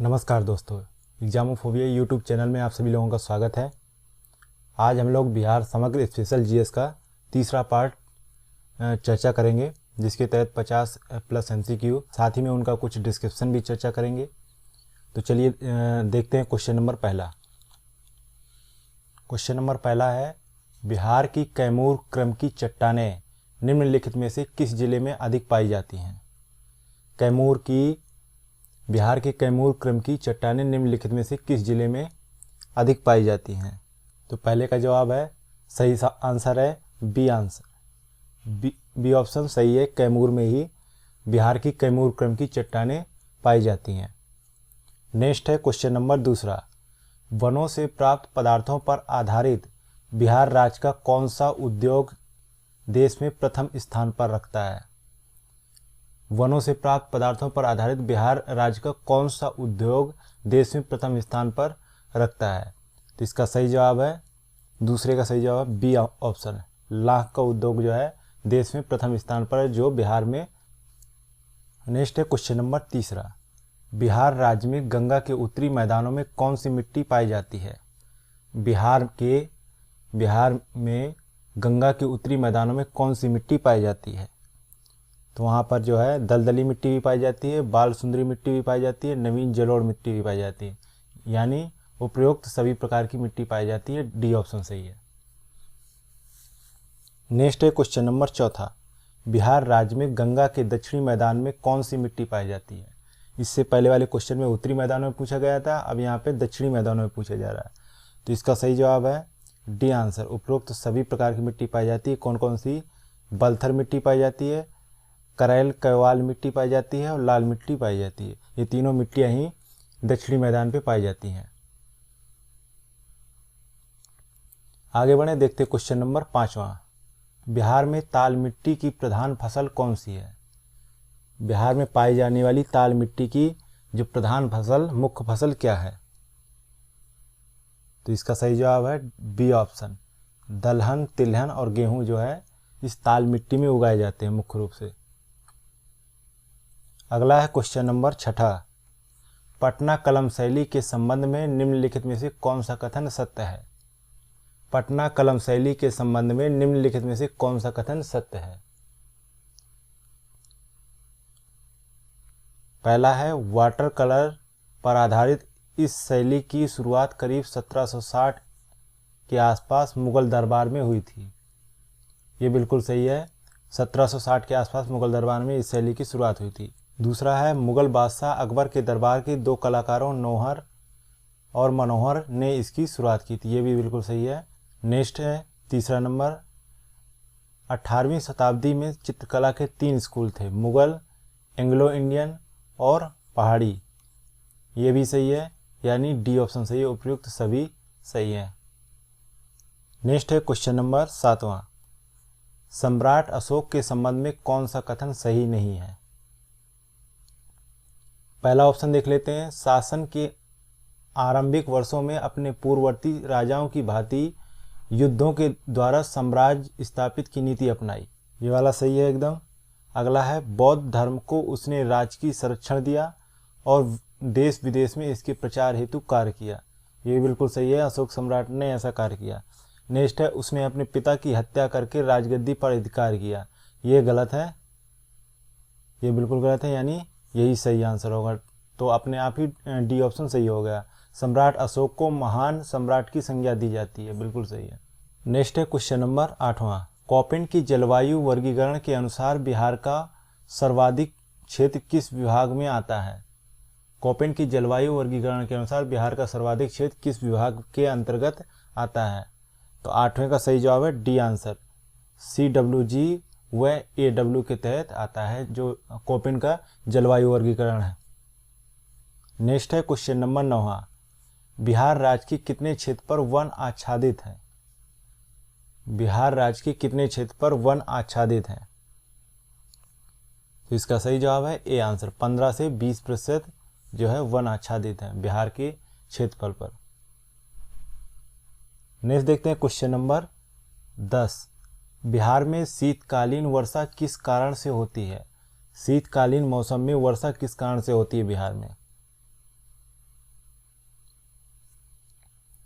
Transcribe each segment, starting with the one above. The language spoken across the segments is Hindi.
नमस्कार दोस्तों, एग्जामोफोबिया यूट्यूब चैनल में आप सभी लोगों का स्वागत है। आज हम लोग बिहार समग्र स्पेशल जीएस का तीसरा पार्ट चर्चा करेंगे, जिसके तहत 50 प्लस एमसीक्यू, साथ ही में उनका कुछ डिस्क्रिप्शन भी चर्चा करेंगे। तो चलिए देखते हैं क्वेश्चन नंबर पहला। क्वेश्चन नंबर पहला है, बिहार की कैमूर क्रम की चट्टानें निम्नलिखित में से किस जिले में अधिक पाई जाती हैं? बिहार के कैमूर क्रम की चट्टानें निम्नलिखित में से किस जिले में अधिक पाई जाती हैं? तो पहले का जवाब है, सही आंसर है बी आंसर। बी ऑप्शन सही है, कैमूर में ही बिहार की कैमूर क्रम की चट्टानें पाई जाती हैं। नेक्स्ट है क्वेश्चन नंबर दूसरा, वनों से प्राप्त पदार्थों पर आधारित बिहार राज्य का कौन सा उद्योग देश में प्रथम स्थान पर रखता है? वनों से प्राप्त पदार्थों पर आधारित बिहार राज्य का कौन सा उद्योग देश में प्रथम स्थान पर रखता है? तो इसका सही जवाब है, दूसरे का सही जवाब बी ऑप्शन, लाख का उद्योग जो है देश में प्रथम स्थान पर है, जो बिहार में। नेक्स्ट है क्वेश्चन नंबर तीसरा, बिहार राज्य में गंगा के उत्तरी मैदानों में कौन सी मिट्टी पाई जाती है? बिहार में गंगा के उत्तरी मैदानों में कौन सी मिट्टी पाई जाती है? तो वहाँ पर जो है दलदली मिट्टी भी पाई जाती है, बाल सुंदरी मिट्टी भी पाई जाती है, नवीन जलोढ़ मिट्टी भी पाई जाती है, यानी उपरोक्त सभी प्रकार की मिट्टी पाई जाती है। डी ऑप्शन सही है। नेक्स्ट है क्वेश्चन नंबर चौथा, बिहार राज्य में गंगा के दक्षिणी मैदान में कौन सी मिट्टी पाई जाती है? इससे पहले वाले क्वेश्चन में उत्तरी मैदानों में पूछा गया था, अब यहाँ पे दक्षिणी मैदानों में पूछा जा रहा है। तो इसका सही जवाब है डी आंसर, उपरोक्त सभी प्रकार की मिट्टी पाई जाती है। कौन कौन सी? बलथर मिट्टी पाई जाती है, करैल कैवाल मिट्टी पाई जाती है और लाल मिट्टी पाई जाती है। ये तीनों मिट्टियां ही दक्षिणी मैदान पे पाई जाती हैं। आगे बढ़े, देखते क्वेश्चन नंबर पांचवा, बिहार में ताल मिट्टी की प्रधान फसल कौन सी है? बिहार में पाई जाने वाली ताल मिट्टी की जो प्रधान फसल, मुख्य फसल क्या है? तो इसका सही जवाब है बी ऑप्शन, दलहन, तिलहन और गेहूं जो है इस ताल मिट्टी में उगाए जाते हैं मुख्य रूप से। अगला है क्वेश्चन नंबर छठा, पटना कलम शैली के संबंध में निम्नलिखित में से कौन सा कथन सत्य है? पटना कलम शैली के संबंध में निम्नलिखित में से कौन सा कथन सत्य है? पहला है, वाटर कलर पर आधारित इस शैली की शुरुआत करीब 1760 के आसपास मुगल दरबार में हुई थी। ये बिल्कुल सही है, 1760 के आसपास मुगल दरबार में इस शैली की शुरुआत हुई थी। दूसरा है, मुगल बादशाह अकबर के दरबार के दो कलाकारों नौहर और मनोहर ने इसकी शुरुआत की थी। ये भी बिल्कुल सही है। नेक्स्ट है तीसरा नंबर, 18वीं शताब्दी में चित्रकला के 3 स्कूल थे, मुगल, एंग्लो इंडियन और पहाड़ी। ये भी सही है, यानी डी ऑप्शन सही है, उपयुक्त सभी सही है। नेक्स्ट है क्वेश्चन नंबर 7वां, सम्राट अशोक के संबंध में कौन सा कथन सही नहीं है? पहला ऑप्शन देख लेते हैं, शासन के आरंभिक वर्षों में अपने पूर्ववर्ती राजाओं की भांति युद्धों के द्वारा साम्राज्य स्थापित की नीति अपनाई। ये वाला सही है एकदम। अगला है, बौद्ध धर्म को उसने राज्य की संरक्षण दिया और देश विदेश में इसके प्रचार हेतु कार्य किया। ये बिल्कुल सही है, अशोक सम्राट ने ऐसा कार्य किया। नेक्स्ट है, उसने अपने पिता की हत्या करके राजगद्दी पर अधिकार किया। ये गलत है, ये बिल्कुल गलत है, यानी यही सही आंसर होगा। तो अपने आप ही डी ऑप्शन सही हो गया, सम्राट अशोक को महान सम्राट की संज्ञा दी जाती है, बिल्कुल सही है। नेक्स्ट है क्वेश्चन नंबर 8वां, कॉपिन की जलवायु वर्गीकरण के अनुसार बिहार का सर्वाधिक क्षेत्र किस विभाग में आता है? कॉपिन की जलवायु वर्गीकरण के अनुसार बिहार का सर्वाधिक क्षेत्र किस विभाग के अंतर्गत आता है? तो 8वें का सही जवाब है डी आंसर, CWG व AW के तहत आता है, जो कॉपिन का जलवायु वर्गीकरण है। नेक्स्ट है क्वेश्चन नंबर 9वां, बिहार राज्य के कितने क्षेत्र पर वन आच्छादित है? बिहार राज्य के कितने क्षेत्र पर वन आच्छादित है? तो इसका सही जवाब है ए आंसर, 15 से 20% जो है वन आच्छादित है बिहार के क्षेत्रफल पर। नेक्स्ट देखते हैं क्वेश्चन नंबर 10, बिहार में शीतकालीन वर्षा किस कारण से होती है? शीतकालीन मौसम में वर्षा किस कारण से होती है बिहार में?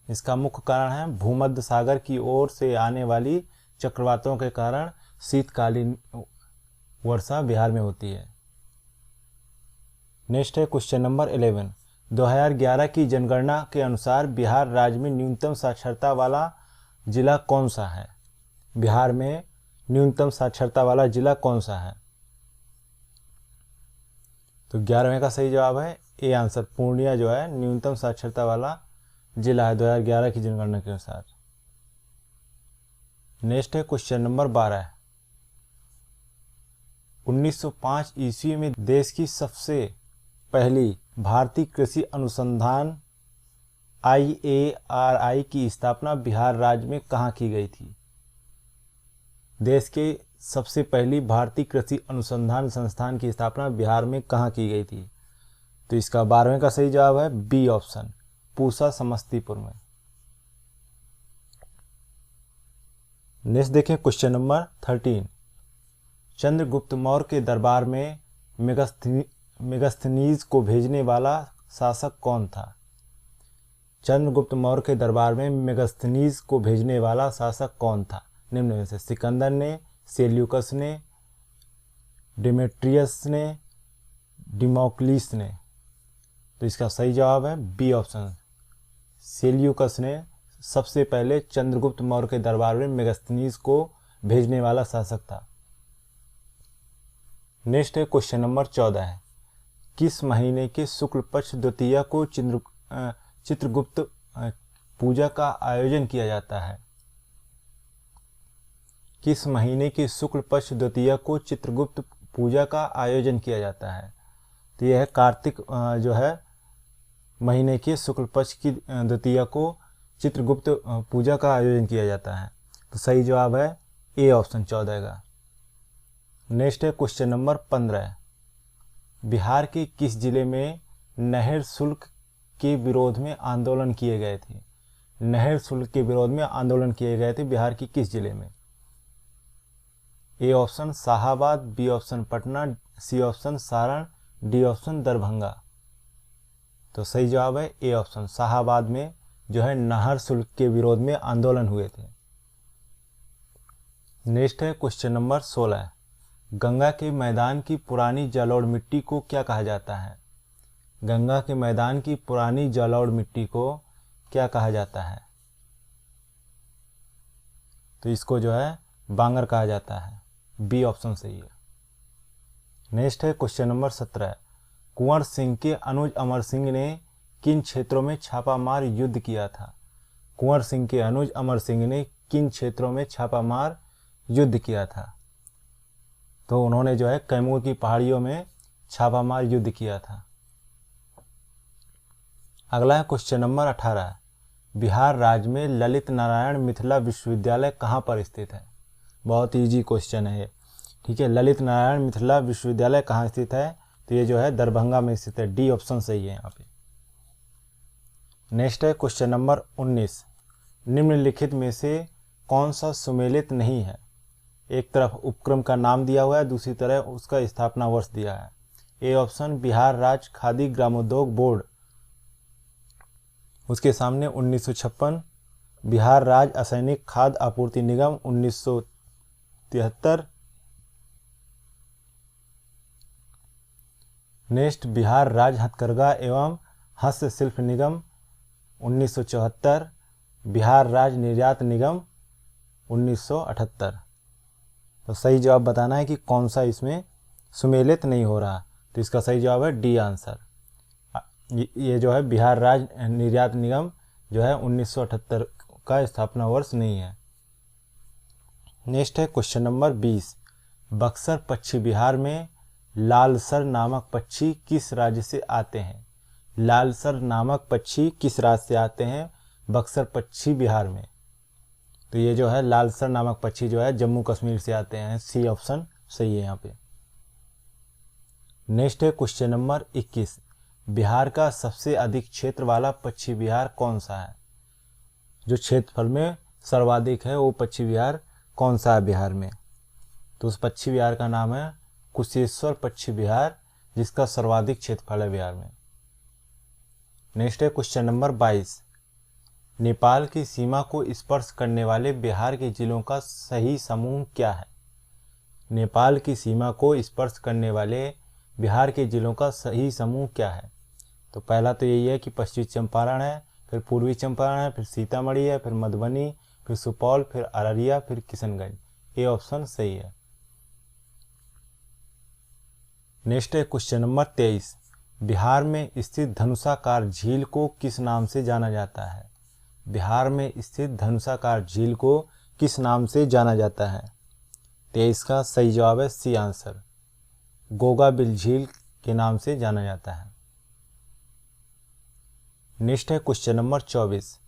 इसका मुख्य कारण है भूमध्य सागर की ओर से आने वाली चक्रवातों के कारण शीतकालीन वर्षा बिहार में होती है। नेक्स्ट है क्वेश्चन नंबर 11। 2011 की जनगणना के अनुसार बिहार राज्य में न्यूनतम साक्षरता वाला जिला कौन सा है? बिहार में न्यूनतम साक्षरता वाला जिला कौन सा है? तो 11वें का सही जवाब है ए आंसर, पूर्णिया जो है न्यूनतम साक्षरता वाला जिला है 2011 की जनगणना के अनुसार। नेक्स्ट है क्वेश्चन नंबर 12। 1905 ईस्वी में देश की सबसे पहली भारतीय कृषि अनुसंधान IARI की स्थापना बिहार राज्य में कहाँ की गई थी? देश के सबसे पहली भारतीय कृषि अनुसंधान संस्थान की स्थापना बिहार में कहाँ की गई थी? तो इसका 12वें का सही जवाब है बी ऑप्शन, पूसा समस्तीपुर में। नेक्स्ट देखें क्वेश्चन नंबर 13। चंद्रगुप्त मौर्य के दरबार में मेगास्थनीज को भेजने वाला शासक कौन था? चंद्रगुप्त मौर्य के दरबार में मेगास्थनीज को भेजने वाला शासक कौन था? निम्न में से सिकंदर ने, सेल्यूकस ने, डेमेट्रियस ने, डिमोक्लिस ने। तो इसका सही जवाब है बी ऑप्शन, सेल्यूकस ने सबसे पहले चंद्रगुप्त मौर्य के दरबार में मेगास्थनीज को भेजने वाला शासक था। नेक्स्ट है क्वेश्चन नंबर 14। किस महीने के शुक्ल पक्ष द्वितीया को चित्रगुप्त पूजा का आयोजन किया जाता है? किस महीने की शुक्ल पक्ष द्वितीया को चित्रगुप्त पूजा का आयोजन किया जाता है? तो यह है कार्तिक जो है महीने के शुक्ल पक्ष की द्वितीया को चित्रगुप्त पूजा का आयोजन किया जाता है। तो सही जवाब है ए ऑप्शन 14 का। नेक्स्ट है क्वेश्चन नंबर 15। बिहार के किस जिले में नहर शुल्क के विरोध में आंदोलन किए गए थे? नहर शुल्क के विरोध में आंदोलन किए गए थे बिहार की किस जिले में? A option Shahabad, B option Patna, C option Saran, D option Darbhanga. तो सही जवाब है ए ऑप्शन, शाहाबाद में जो है नहर शुल्क के विरोध में आंदोलन हुए थे। नेक्स्ट है क्वेश्चन नंबर 16। गंगा के मैदान की पुरानी जलोढ़ मिट्टी को क्या कहा जाता है? गंगा के मैदान की पुरानी जलोढ़ मिट्टी को क्या कहा जाता है? तो इसको जो है बांगर कहा जाता है, बी ऑप्शन सही है। नेक्स्ट है क्वेश्चन नंबर 17। कुंवर सिंह के अनुज अमर सिंह ने किन क्षेत्रों में छापामार युद्ध किया था? कुंवर सिंह के अनुज अमर सिंह ने किन क्षेत्रों में छापामार युद्ध किया था? तो उन्होंने जो है कैमूर की पहाड़ियों में छापामार युद्ध किया था। अगला है क्वेश्चन नंबर 18। बिहार राज्य में ललित नारायण मिथिला विश्वविद्यालय कहाँ पर स्थित है? बहुत इजी क्वेश्चन है ये, ठीक है। ललित नारायण मिथिला विश्वविद्यालय कहाँ स्थित है? तो ये जो है दरभंगा में स्थित है, डी ऑप्शन सही है यहाँ पे। नेक्स्ट है क्वेश्चन नंबर 19। निम्नलिखित में से कौन सा सुमेलित नहीं है? एक तरफ उपक्रम का नाम दिया हुआ है, दूसरी तरफ उसका स्थापना वर्ष दिया है। ए ऑप्शन बिहार राज्य खादी ग्रामोद्योग बोर्ड, उसके सामने 1956, बिहार राज्य असैनिक खाद्य आपूर्ति निगम 1973, नेक्स्ट बिहार राज्य हथकरघा एवं हस्तशिल्प निगम 1974, बिहार राज्य निर्यात निगम 1978। तो सही जवाब बताना है कि कौन सा इसमें सुमेलित नहीं हो रहा। तो इसका सही जवाब है डी आंसर। ये जो है बिहार राज्य निर्यात निगम जो है 1978 का स्थापना वर्ष नहीं है। नेक्स्ट है क्वेश्चन नंबर 20। बक्सर पक्षी बिहार में लालसर नामक पक्षी किस राज्य से आते हैं? लालसर नामक पक्षी किस राज्य से आते हैं बक्सर पक्षी बिहार में? तो ये जो है लालसर नामक पक्षी जो है जम्मू कश्मीर से आते हैं, सी ऑप्शन सही है यहाँ पे। नेक्स्ट है क्वेश्चन नंबर 21। बिहार का सबसे अधिक क्षेत्र वाला पक्षी विहार कौन सा है? जो क्षेत्रफल में सर्वाधिक है वो पक्षी विहार कौन सा है बिहार में? तो उस पक्षी विहार का नाम है कुशेश्वर पक्षी विहार, जिसका सर्वाधिक क्षेत्रफल है बिहार में। नेक्स्ट है क्वेश्चन नंबर 22। नेपाल की सीमा को स्पर्श करने वाले बिहार के जिलों का सही समूह क्या है? नेपाल की सीमा को स्पर्श करने वाले बिहार के जिलों का सही समूह क्या है? तो पहला तो यही है कि पश्चिमी चंपारण है, फिर पूर्वी चंपारण है, फिर सीतामढ़ी है, फिर मधुबनी, फिर सुपौल, फिर अररिया, फिर किशनगंज। ये ऑप्शन सही है। नेक्स्ट है क्वेश्चन नंबर 23। बिहार में स्थित धनुषाकार झील को किस नाम से जाना जाता है? बिहार में स्थित धनुषाकार झील को किस नाम से जाना जाता है? 23 का सही जवाब है सी आंसर, गोगाबिल झील के नाम से जाना जाता है। नेक्स्ट है क्वेश्चन नंबर 24।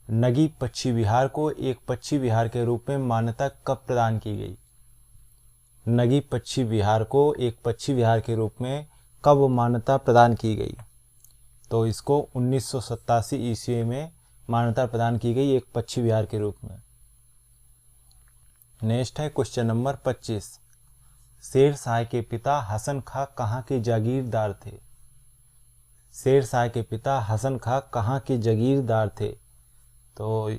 नगी पक्षी विहार को एक पक्षी विहार के रूप में मान्यता कब प्रदान की गई? नगी पक्षी विहार को एक पक्षी विहार के रूप में कब मान्यता प्रदान की गई? तो इसको 1987 ईस्वी में मान्यता प्रदान की गई एक पक्षी विहार के रूप में। नेक्स्ट है क्वेश्चन नंबर 25। शेर शाह के पिता हसन खां कहाँ के जागीरदार थे? शेर शाह के पिता हसन खां कहाँ के जागीरदार थे? तो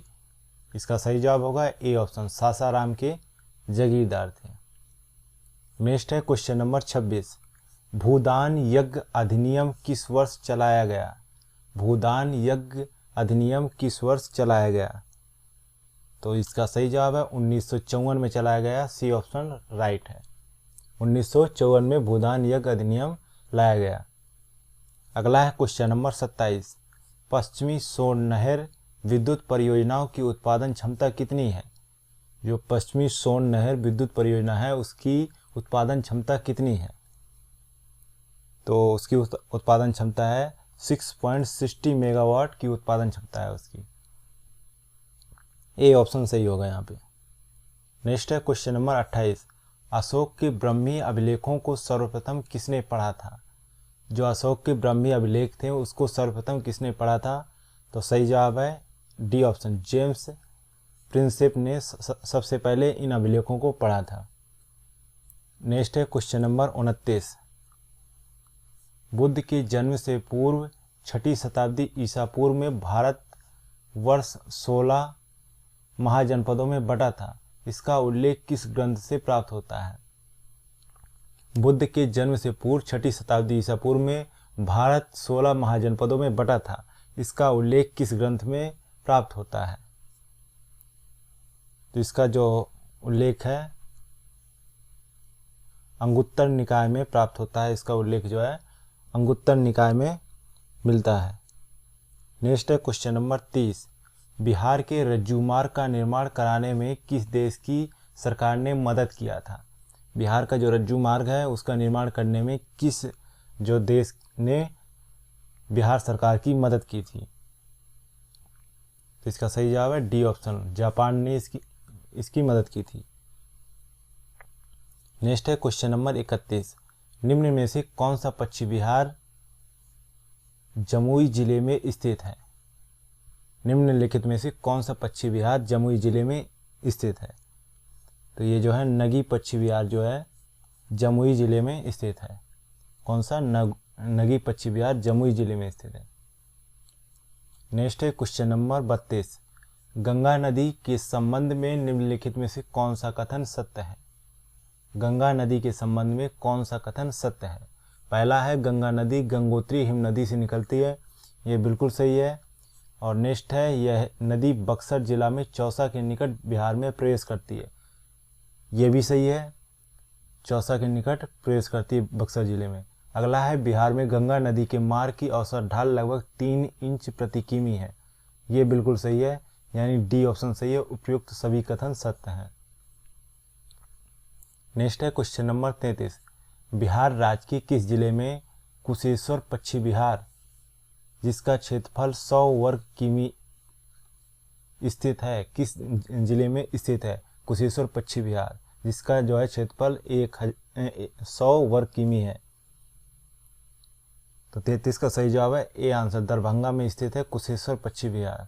इसका सही जवाब होगा ए ऑप्शन, सासाराम के जागीरदार थे। नेक्स्ट है क्वेश्चन नंबर 26। भूदान यज्ञ अधिनियम किस वर्ष चलाया गया? भूदान यज्ञ अधिनियम किस वर्ष चलाया गया? तो इसका सही जवाब है 1954 में चलाया गया, सी ऑप्शन राइट है। 1954 में भूदान यज्ञ अधिनियम लाया गया। अगला है क्वेश्चन नंबर 27। पश्चिमी सोन नहर विद्युत परियोजनाओं की उत्पादन क्षमता कितनी है? जो पश्चिमी सोन नहर विद्युत परियोजना है उसकी उत्पादन क्षमता कितनी है? तो उसकी उत्पादन क्षमता है 6.60 मेगावाट की उत्पादन क्षमता है उसकी। ए ऑप्शन सही होगा यहाँ पे। नेक्स्ट है क्वेश्चन नंबर 28। अशोक के ब्रह्मी अभिलेखों को सर्वप्रथम किसने पढ़ा था? जो अशोक के ब्रह्मी अभिलेख थे उसको सर्वप्रथम किसने पढ़ा था? तो सही जवाब है डी ऑप्शन, जेम्स प्रिंसेप ने सबसे पहले इन अभिलेखों को पढ़ा था। नेक्स्ट है क्वेश्चन नंबर 29। बुद्ध के जन्म से पूर्व 6ठी शताब्दी ईसा पूर्व में भारत वर्ष 16 महाजनपदों में बटा था। इसका उल्लेख किस ग्रंथ से प्राप्त होता है? बुद्ध के जन्म से पूर्व 6ठी शताब्दी ईसा पूर्व में भारत 16 महाजनपदों में बटा था। इसका उल्लेख किस ग्रंथ में प्राप्त होता है? तो इसका जो उल्लेख है अंगुत्तर निकाय में प्राप्त होता है। इसका उल्लेख जो है अंगुत्तर निकाय में मिलता है। नेक्स्ट है क्वेश्चन नंबर 30। बिहार के रज्जू मार्ग का निर्माण कराने में किस देश की सरकार ने मदद किया था? बिहार का जो रज्जू मार्ग है उसका निर्माण करने में किस जो देश ने बिहार सरकार की मदद की थी? तो इसका सही जवाब है डी ऑप्शन, जापान ने इसकी मदद की थी। नेक्स्ट है क्वेश्चन नंबर 31। निम्न में से कौन सा पक्षी विहार जमुई जिले में स्थित है? निम्नलिखित में से कौन सा पक्षी विहार जमुई जिले में स्थित है? तो ये जो है नगी पक्षी विहार जो है जमुई जिले में स्थित है। कौन सा? नगी पक्षी विहार जमुई जिले में स्थित है। नेक्स्ट है क्वेश्चन नंबर 32। गंगा नदी के संबंध में निम्नलिखित में से कौन सा कथन सत्य है? गंगा नदी के संबंध में कौन सा कथन सत्य है? पहला है गंगा नदी गंगोत्री हिम नदी से निकलती है, ये बिल्कुल सही है। और नेक्स्ट है यह नदी बक्सर जिला में चौसा के निकट बिहार में प्रवेश करती है, ये भी सही है। चौसा के निकट प्रवेश करती है बक्सर जिले में। अगला है बिहार में गंगा नदी के मार्ग की औसत ढाल लगभग 3 इंच प्रति किमी है, ये बिल्कुल सही है, यानी डी ऑप्शन सही है। उपयुक्त सभी कथन सत्य हैं। नेक्स्ट है क्वेश्चन नंबर 33। बिहार राज्य के किस जिले में कुशेश्वर पक्षी विहार जिसका क्षेत्रफल 100 वर्ग किमी स्थित है, किस जिले में स्थित है? कुशेश्वर पक्षी विहार जिसका जो है क्षेत्रफल 100 वर्ग किमी है। तो 33 का सही जवाब है ए आंसर, दरभंगा में स्थित है कुशेश्वर पक्षी विहार।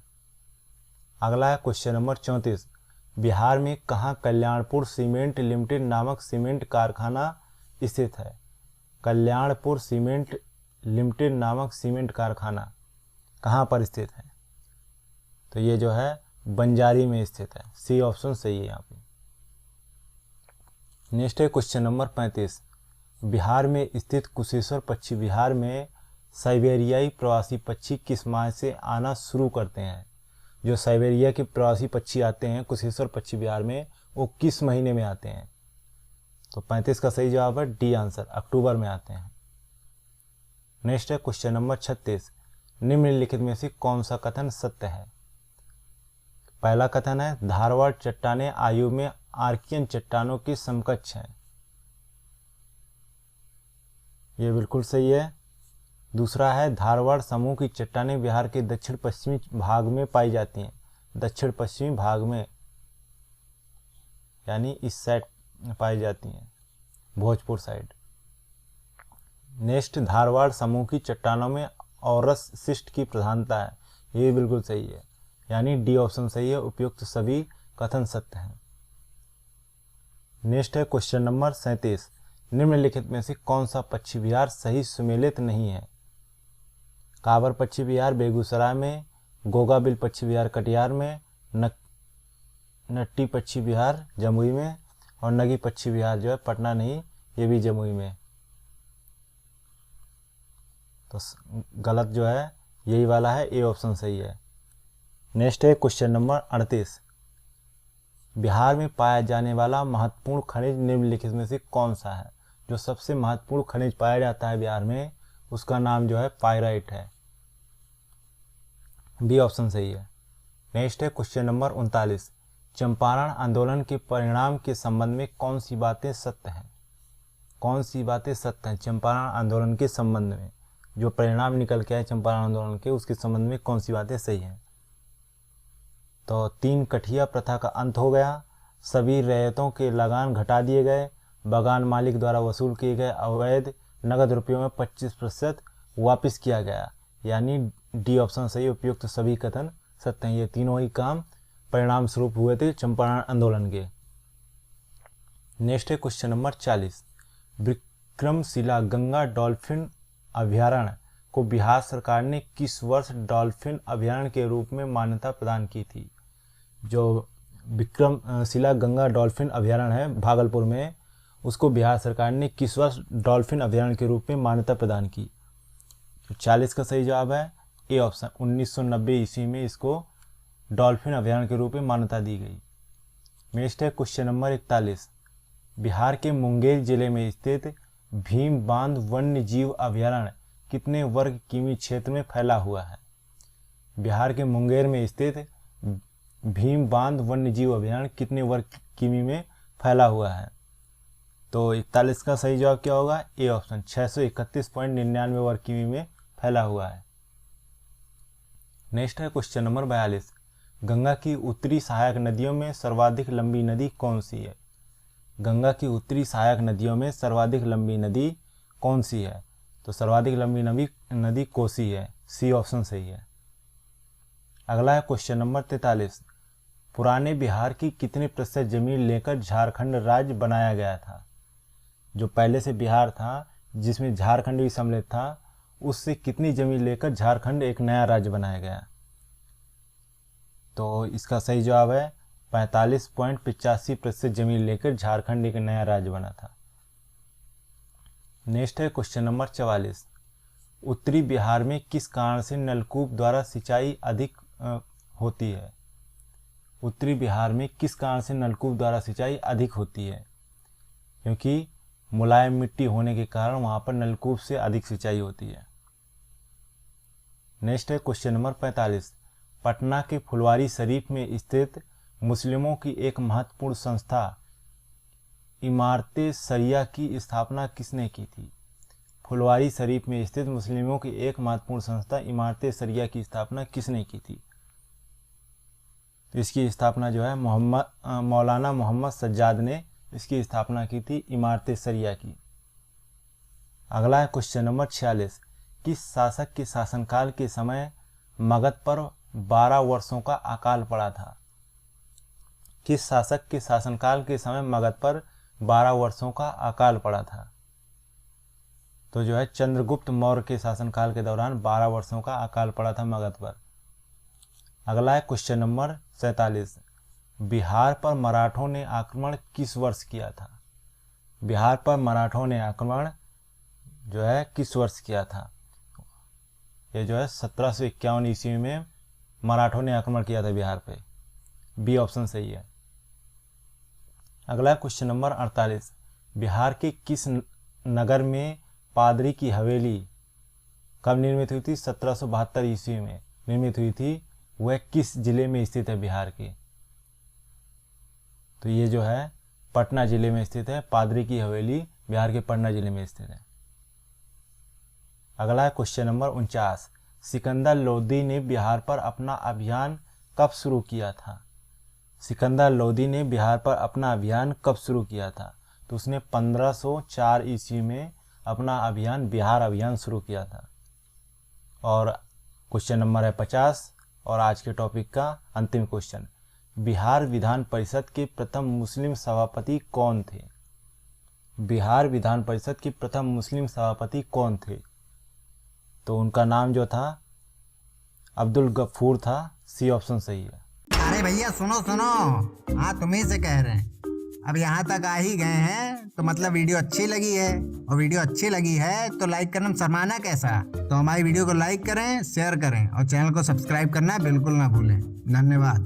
अगला है क्वेश्चन नंबर 34। बिहार में कहाँ कल्याणपुर सीमेंट लिमिटेड नामक सीमेंट कारखाना स्थित है? कल्याणपुर सीमेंट लिमिटेड नामक सीमेंट कारखाना कहाँ पर स्थित है? तो ये जो है बंजारी में स्थित है। सी ऑप्शन सही है यहाँ पे। नेक्स्ट है क्वेश्चन नंबर 35। बिहार में स्थित कुशेश्वर पक्षी विहार में साइबेरियाई प्रवासी पक्षी किस माह से आना शुरू करते हैं? जो साइबेरिया के प्रवासी पक्षी आते हैं कुशेश्वर पक्षी विहार में, वो किस महीने में आते हैं? तो 35 का सही जवाब है डी आंसर, अक्टूबर में आते हैं। नेक्स्ट है क्वेश्चन नंबर 36। निम्नलिखित में से कौन सा कथन सत्य है? पहला कथन है धारवाड़ चट्टानें आयु में आर्कियन चट्टानों के समकक्ष हैं। ये बिल्कुल सही है। दूसरा है धारवाड़ समूह की चट्टानें बिहार के दक्षिण पश्चिमी भाग में पाई जाती हैं। दक्षिण पश्चिमी भाग में यानी इस साइड पाई जाती हैं, भोजपुर साइड। नेक्स्ट, धारवाड़ समूह की चट्टानों में औरस शिष्ट की प्रधानता है। ये बिल्कुल सही है, यानी डी ऑप्शन सही है। उपयुक्त सभी कथन सत्य हैं। नेक्स्ट है क्वेश्चन नंबर 37। निम्नलिखित में से कौन सा पक्षी विहार सही सुमेलित नहीं है? कांवर पक्षी विहार बेगूसराय में, गोगाबिल पक्षी विहार कटिहार में, नट्टी पक्षी विहार जमुई में, और नगी पक्षी विहार जो है पटना नहीं, ये भी जमुई में। तो गलत जो है यही वाला है, ए ऑप्शन सही है। नेक्स्ट है क्वेश्चन नंबर 38। बिहार में पाया जाने वाला महत्वपूर्ण खनिज निम्नलिखित में से कौन सा है? जो सबसे महत्वपूर्ण खनिज पाया जाता है बिहार में, उसका नाम जो है पाइराइट है। बी ऑप्शन सही है। नेक्स्ट है क्वेश्चन नंबर 39। चंपारण आंदोलन के परिणाम के संबंध में कौन सी बातें सत्य हैं? कौन सी बातें सत्य हैं चंपारण आंदोलन के संबंध में? जो परिणाम निकल के आए चंपारण आंदोलन के, उसके संबंध में कौन सी बातें सही हैं? तो 3 कठिया प्रथा का अंत हो गया, सभी रैयतों के लगान घटा दिए गए, बागान मालिक द्वारा वसूल किए गए अवैध नगद रुपयों में 25% वापस किया गया, यानी डी ऑप्शन सही। उपयुक्त सभी कथन सत्य हैं। ये तीनों ही काम परिणाम स्वरूप हुए थे चंपारण आंदोलन के। नेक्स्ट है question number 40। Vikramshila Ganga dolphin अभयारण्य को बिहार सरकार ने किस वर्ष डॉल्फिन अभयारण्य के रूप में मान्यता प्रदान की थी? जो विक्रमशिला गंगा डॉल्फिन अभयारण्य है भागलपुर में, उसको बिहार सरकार ने किस वर्ष डॉल्फिन अभयारण्य के रूप में मान्यता प्रदान की? तो 40 का सही जवाब है ए ऑप्शन, 1990 ईस्वी में इसको डॉल्फिन अभयारण्य के रूप में मान्यता दी गई। नेक्स्ट है क्वेश्चन नंबर 41। बिहार के मुंगेर जिले में स्थित भीम बांध वन्य जीव अभयारण्य कितने वर्ग किमी क्षेत्र में फैला हुआ है? बिहार के मुंगेर में स्थित भीम बांध वन्य जीव अभयारण्य कितने वर्ग किमी में फैला हुआ है? तो 41 का सही जवाब क्या होगा? ए ऑप्शन, 631.99 वर्ग किमी में फैला हुआ है। नेक्स्ट है क्वेश्चन नंबर 42। गंगा की उत्तरी सहायक नदियों में सर्वाधिक लंबी नदी कौन सी है? गंगा की उत्तरी सहायक नदियों में सर्वाधिक लंबी नदी कौन सी है? तो सर्वाधिक लंबी नदी कोसी है। सी ऑप्शन सही है। अगला है क्वेश्चन नंबर 43। पुराने बिहार की कितने प्रतिशत जमीन लेकर झारखंड राज्य बनाया गया था? जो पहले से बिहार था जिसमें झारखंड भी सम्मिलित था, उससे कितनी जमीन लेकर झारखंड एक नया राज्य बनाया गया? तो इसका सही जवाब है 45.85% जमीन लेकर झारखंड एक नया राज्य बना था। नेक्स्ट है क्वेश्चन नंबर 44। उत्तरी बिहार में किस कारण से नलकूप द्वारा सिंचाई अधिक होती है? उत्तरी बिहार में किस कारण से नलकूप द्वारा सिंचाई अधिक होती है? क्योंकि मुलायम मिट्टी होने के कारण वहां पर नलकूप से अधिक सिंचाई होती है। नेक्स्ट है क्वेश्चन नंबर 45। पटना के फुलवारी शरीफ में स्थित मुस्लिमों की एक महत्वपूर्ण संस्था इमारते शरिया की स्थापना किसने की थी? फुलवारी शरीफ में स्थित मुस्लिमों की एक महत्वपूर्ण संस्था इमारते शरिया की स्थापना किसने की थी? तो इसकी स्थापना जो है मौलाना मोहम्मद सज्जाद ने इसकी स्थापना की थी, इमारते शरिया की। अगला है क्वेश्चन नंबर 46। किस शासक के शासनकाल के समय मगध पर 12 वर्षों का अकाल पड़ा था? किस शासक के शासनकाल के समय मगध पर 12 वर्षों का अकाल पड़ा था? तो जो है चंद्रगुप्त मौर्य के शासनकाल के दौरान 12 वर्षों का अकाल पड़ा था मगध पर। अगला है क्वेश्चन नंबर 47, बिहार पर मराठों ने आक्रमण किस वर्ष किया था? बिहार पर मराठों ने आक्रमण जो है किस वर्ष किया था? ये जो है 1751 ईस्वी में मराठों ने आक्रमण किया था बिहार पे। बी ऑप्शन सही है। अगला क्वेश्चन नंबर 48, बिहार के किस नगर में पादरी की हवेली कब निर्मित हुई थी? 1772 ईस्वी में निर्मित हुई थी। वह किस जिले में स्थित है बिहार के? तो ये जो है पटना जिले में स्थित है। पादरी की हवेली बिहार के पटना जिले में स्थित है। अगला है क्वेश्चन नंबर 49, सिकंदर लोदी ने बिहार पर अपना अभियान कब शुरू किया था? सिकंदर लोदी ने बिहार पर अपना अभियान कब शुरू किया था? तो उसने 1504 ईस्वी में अपना अभियान बिहार अभियान शुरू किया था। और क्वेश्चन नंबर है 50 और आज के टॉपिक का अंतिम क्वेश्चन, बिहार विधान परिषद के प्रथम मुस्लिम सभापति कौन थे? बिहार विधान परिषद के प्रथम मुस्लिम सभापति कौन थे? तो उनका नाम जो था अब्दुल गफूर था। सी ऑप्शन सही है। अरे भैया सुनो सुनो, हाँ तुम्ही से कह रहे हैं। अब यहाँ तक आ ही गए हैं तो मतलब वीडियो अच्छी लगी है, और वीडियो अच्छी लगी है तो लाइक करना शर्माना कैसा? तो हमारी वीडियो को लाइक करें, शेयर करें और चैनल को सब्सक्राइब करना बिल्कुल ना भूलें। धन्यवाद।